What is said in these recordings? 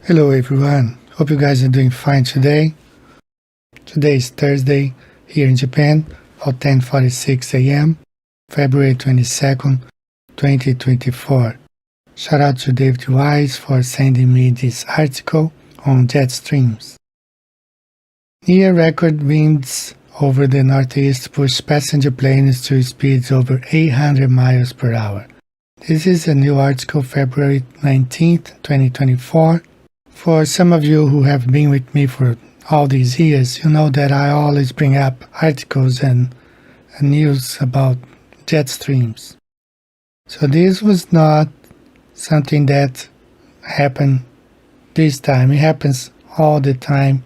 Hello everyone, hope you guys are doing fine today. Today is Thursday here in Japan at 10:46 a.m. February 22nd, 2024. Shout out to David Wise for sending me this article on jet streams. Near record winds over the northeast push passenger planes to speeds over 800 miles per hour. This is a new article, February 19th, 2024. For some of you who have been with me for all these years, you know that I always bring up articles and news about jet streams. So this was not something that happened this time. It happens all the time,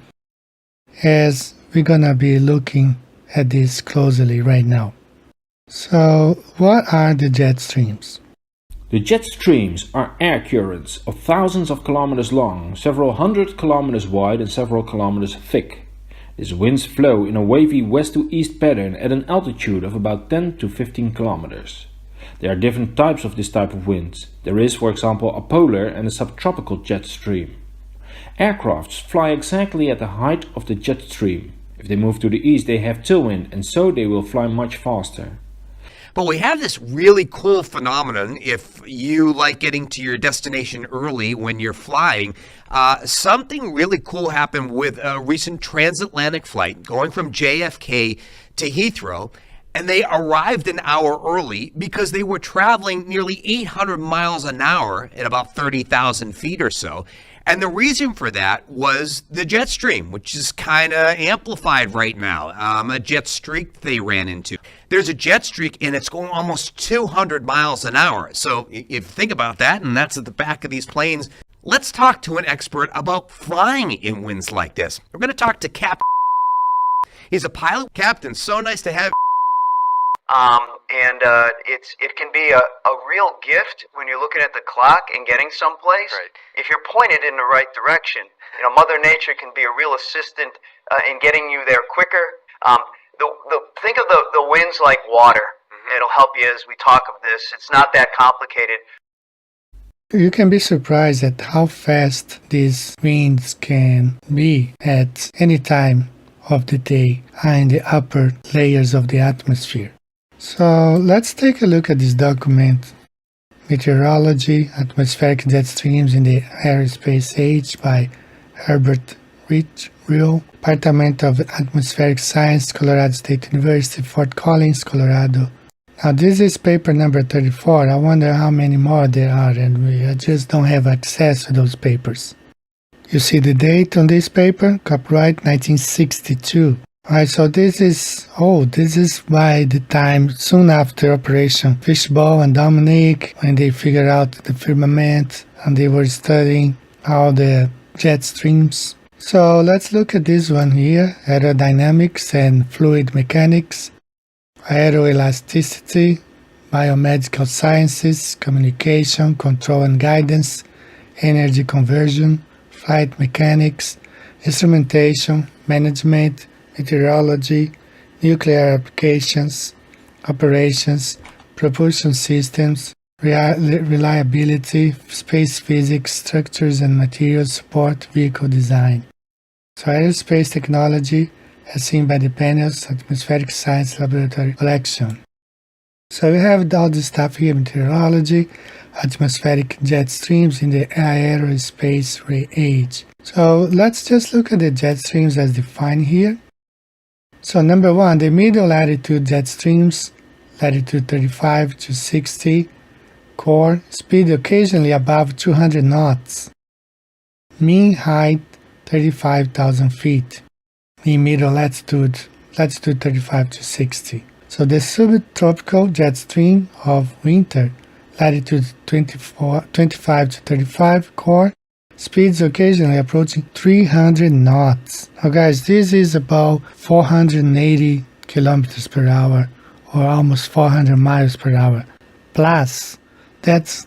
as we're gonna be looking at this closely right now. So what are the jet streams? The jet streams are air currents of thousands of kilometers long, several hundred kilometers wide and several kilometers thick. These winds flow in a wavy west to east pattern at an altitude of about 10 to 15 kilometers. There are different types of this type of winds. There is, for example, a polar and a subtropical jet stream. Aircrafts fly exactly at the height of the jet stream. If they move to the east, they have tailwind, and so they will fly much faster. But we have this really cool phenomenon. If you like getting to your destination early when you're flying, something really cool happened with a recent transatlantic flight going from JFK to Heathrow. And they arrived an hour early because they were traveling nearly 800 miles an hour at about 30,000 feet or so. And the reason for that was the jet stream, which is kind of amplified right now. A jet streak they ran into. There's a jet streak and it's going almost 200 miles an hour. So if you think about that, and that's at the back of these planes, let's talk to an expert about flying in winds like this. We're going to talk to Captain. He's a pilot. Captain, so nice to have you. It can be a real gift when you're looking at the clock and getting someplace. Right. If you're pointed in the right direction, Mother Nature can be a real assistant in getting you there quicker. Think of the winds like water. Mm-hmm. It'll help you as we talk of this. It's not that complicated. You can be surprised at how fast these winds can be at any time of the day in the upper layers of the atmosphere. So let's take a look at this document, Meteorology, Atmospheric Jet Streams in the Aerospace Age by Herbert Real, Department of Atmospheric Science, Colorado State University, Fort Collins, Colorado. Now this is paper number 34. I wonder how many more there are, and we just don't have access to those papers. You see the date on this paper, copyright 1962. Alright, so this is by the time soon after Operation Fishbowl and Dominique, when they figured out the firmament and they were studying all the jet streams. So let's look at this one here, aerodynamics and fluid mechanics, aeroelasticity, biomedical sciences, communication, control and guidance, energy conversion, flight mechanics, instrumentation, management, meteorology, nuclear applications, operations, propulsion systems, reliability, space physics, structures and materials support, vehicle design. So aerospace technology as seen by the panel's Atmospheric Science Laboratory collection. So we have all this stuff here, meteorology, atmospheric jet streams in the aerospace age. So let's just look at the jet streams as defined here. So number one, the middle latitude jet streams, latitude 35 to 60, core, speed occasionally above 200 knots, mean height 35,000 feet, mean middle latitude 35 to 60. So the subtropical jet stream of winter, latitude 25 to 35, core, speeds occasionally approaching 300 knots. Now guys, this is about 480 kilometers per hour or almost 400 miles per hour. Plus, that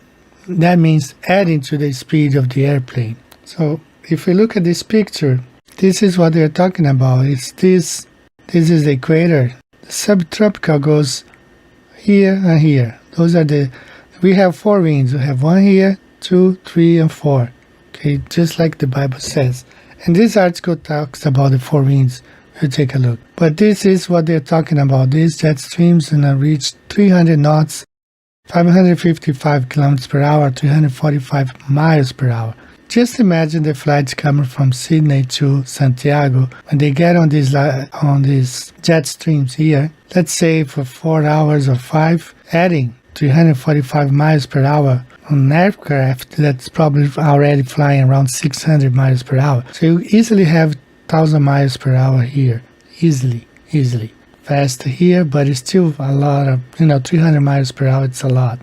means adding to the speed of the airplane. So if we look at this picture, this is what they're talking about. It's this is the equator. The subtropical goes here and here. We have four winds. We have one here, 2, 3, and 4. okay, just like the Bible says. And this article talks about the four winds. We'll take a look. But this is what they're talking about. These jet streams reach 300 knots, 555 kilometers per hour, 345 miles per hour. Just imagine the flights coming from Sydney to Santiago when they get on these jet streams here. Let's say for 4 hours or 5, adding 345 miles per hour on an aircraft that's probably already flying around 600 miles per hour. So you easily have 1,000 miles per hour here. Easily. Faster here, but it's still a lot of, 300 miles per hour, it's a lot.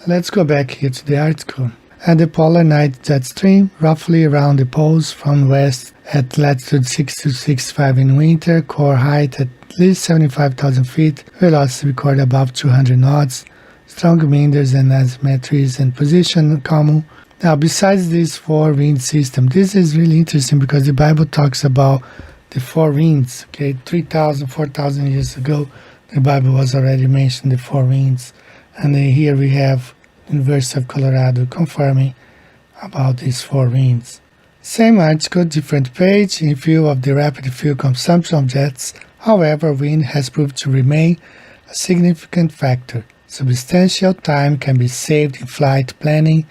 Let's go back here to the article. At the polar night jet stream, roughly around the poles from west at latitude 6-65 in winter, core height at least 75,000 feet, velocity recorded above 200 knots, strong winders and asymmetries and position common. Now, besides this four wind system, this is really interesting because the Bible talks about the four winds. Okay, 3,000, 4,000 years ago, the Bible was already mentioned the four winds. And then here we have University of Colorado confirming about these four winds. Same article, different page. In view of the rapid fuel consumption of jets, however, wind has proved to remain a significant factor. Substantial time can be saved in flight planning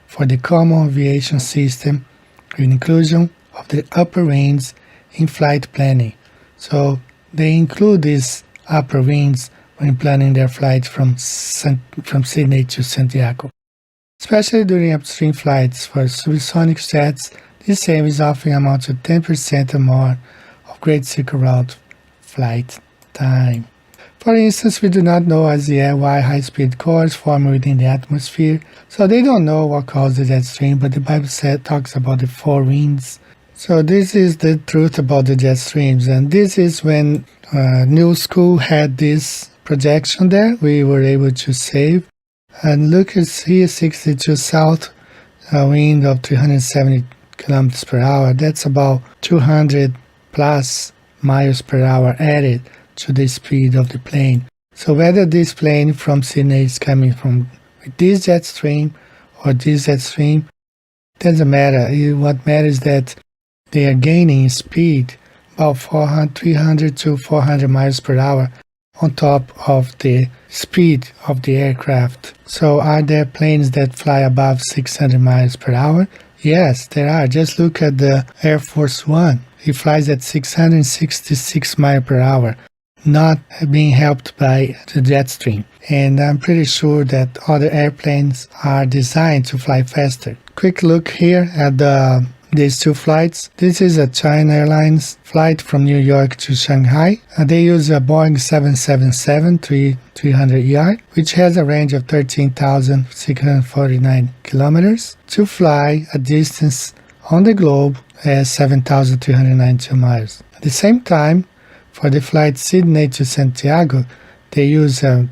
for the common aviation system with inclusion of the upper winds in flight planning. So they include these upper winds when planning their flight from Sydney to Santiago. Especially during upstream flights for subsonic jets, this savings often amount to 10% or more of Great Circle Route flight time. For instance, we do not know as yet why high-speed cores form within the atmosphere, so they don't know what causes the jet stream, but the Bible talks about the four winds. So this is the truth about the jet streams, and this is when New School had this projection there, we were able to save. And look, it's here 62 south, wind of 370 kilometers per hour. That's about 200 plus miles per hour added to the speed of the plane. So whether this plane from Sydney is coming from this jet stream or this jet stream, doesn't matter. What matters is that they are gaining speed about 300 to 400 miles per hour on top of the speed of the aircraft. So are there planes that fly above 600 miles per hour? Yes, there are. Just look at the Air Force One. It flies at 666 miles per hour, not being helped by the jet stream. And I'm pretty sure that other airplanes are designed to fly faster. Quick look here at these two flights. This is a China Airlines flight from New York to Shanghai. They use a Boeing 777-300ER, which has a range of 13,649 kilometers, to fly a distance on the globe as 7,392 miles. At the same time, for the flight Sydney to Santiago, they use a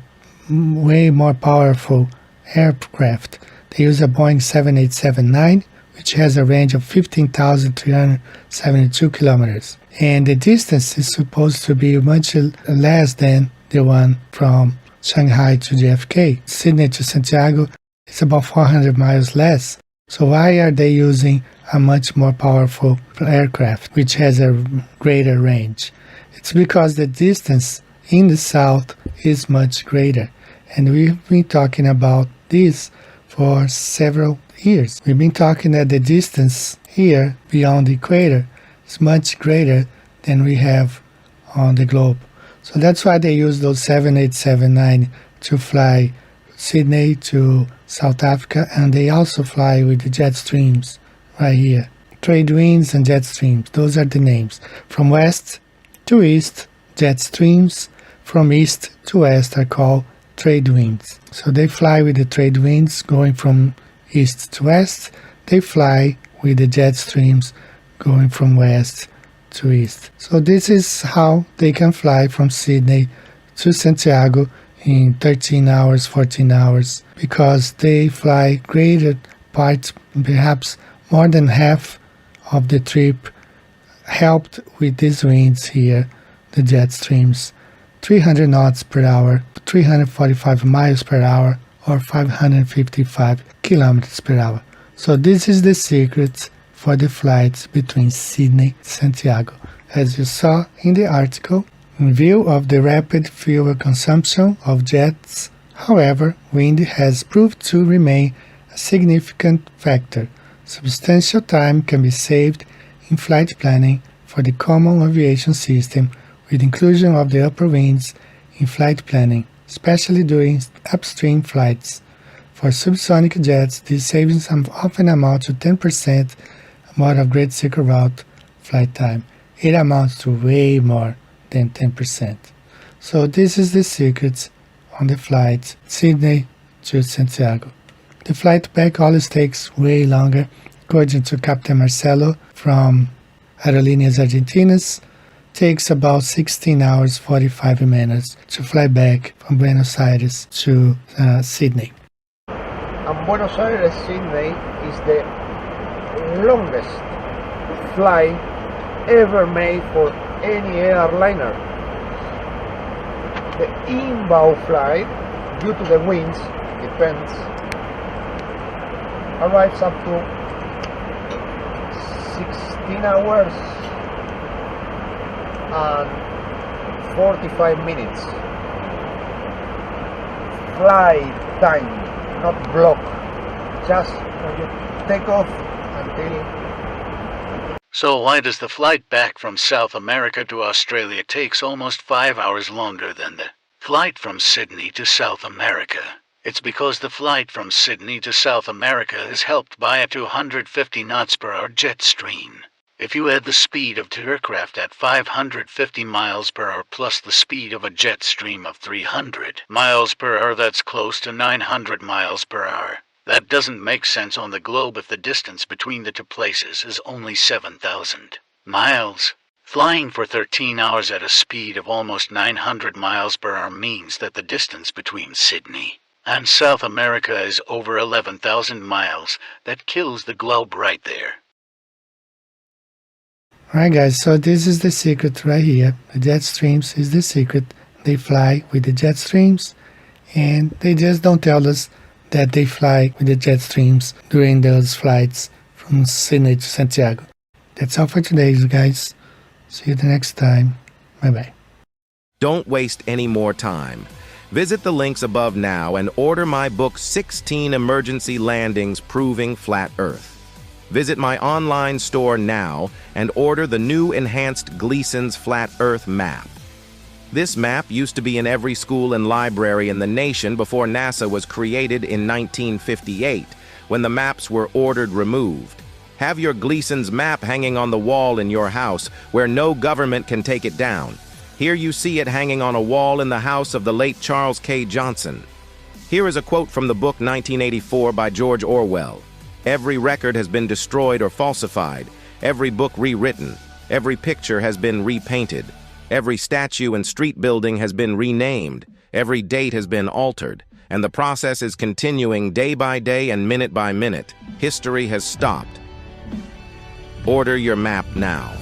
way more powerful aircraft. They use a Boeing 787-9, which has a range of 15,372 kilometers. And the distance is supposed to be much less than the one from Shanghai to JFK. Sydney to Santiago is about 400 miles less. So why are they using a much more powerful aircraft, which has a greater range? It's because the distance in the south is much greater. And we've been talking about this for several years. We've been talking that the distance here beyond the equator is much greater than we have on the globe. So that's why they use those 787-9 to fly Sydney to South Africa, and they also fly with the jet streams right here. Trade winds and jet streams, those are the names. From west to east, jet streams. From east to west are called trade winds. So they fly with the trade winds going from east to west. They fly with the jet streams going from west to east. So this is how they can fly from Sydney to Santiago in 13 hours, 14 hours, because they fly greater part, perhaps more than half of the trip, helped with these winds here, the jet streams. 300 knots per hour, 345 miles per hour, or 555 kilometers per hour. So this is the secret for the flights between Sydney and Santiago. As you saw in the article, in view of the rapid fuel consumption of jets, however, wind has proved to remain a significant factor. Substantial time can be saved in flight planning for the common aviation system with inclusion of the upper winds in flight planning, especially during upstream flights. For subsonic jets, these savings often amount to 10% more of Great Circle Route flight time. It amounts to way more than 10%. So this is the secret on the flight Sydney to Santiago. The flight back always takes way longer. According to Captain Marcelo from Aerolíneas Argentinas, takes about 16 hours 45 minutes to fly back from Buenos Aires to Sydney. And Buenos Aires Sydney is the longest flight ever made for any airliner. The inbound flight, due to the winds, depends, arrives up to 16 hours and 45 minutes. Flight time, not block. Just when you take off until. So why does the flight back from South America to Australia takes almost 5 hours longer than the flight from Sydney to South America? It's because the flight from Sydney to South America is helped by a 250 knots per hour jet stream. If you add the speed of two aircraft at 550 miles per hour plus the speed of a jet stream of 300 miles per hour, that's close to 900 miles per hour. That doesn't make sense on the globe if the distance between the two places is only 7,000 miles. Flying for 13 hours at a speed of almost 900 miles per hour means that the distance between Sydney and South America is over 11,000 miles. That kills the globe right there. Alright guys, so this is the secret right here. The jet streams is the secret. They fly with the jet streams and they just don't tell us that they fly with the jet streams during those flights from Sydney to Santiago. That's all for today, guys. See you the next time. Bye-bye. Don't waste any more time. Visit the links above now and order my book 16 Emergency Landings Proving Flat Earth. Visit my online store now and order the new enhanced Gleason's Flat Earth map. This map used to be in every school and library in the nation before NASA was created in 1958, when the maps were ordered removed. Have your Gleason's map hanging on the wall in your house where no government can take it down. Here you see it hanging on a wall in the house of the late Charles K. Johnson. Here is a quote from the book 1984 by George Orwell. Every record has been destroyed or falsified, every book rewritten, every picture has been repainted. Every statue and street building has been renamed, every date has been altered, and the process is continuing day by day and minute by minute. History has stopped. Order your map now.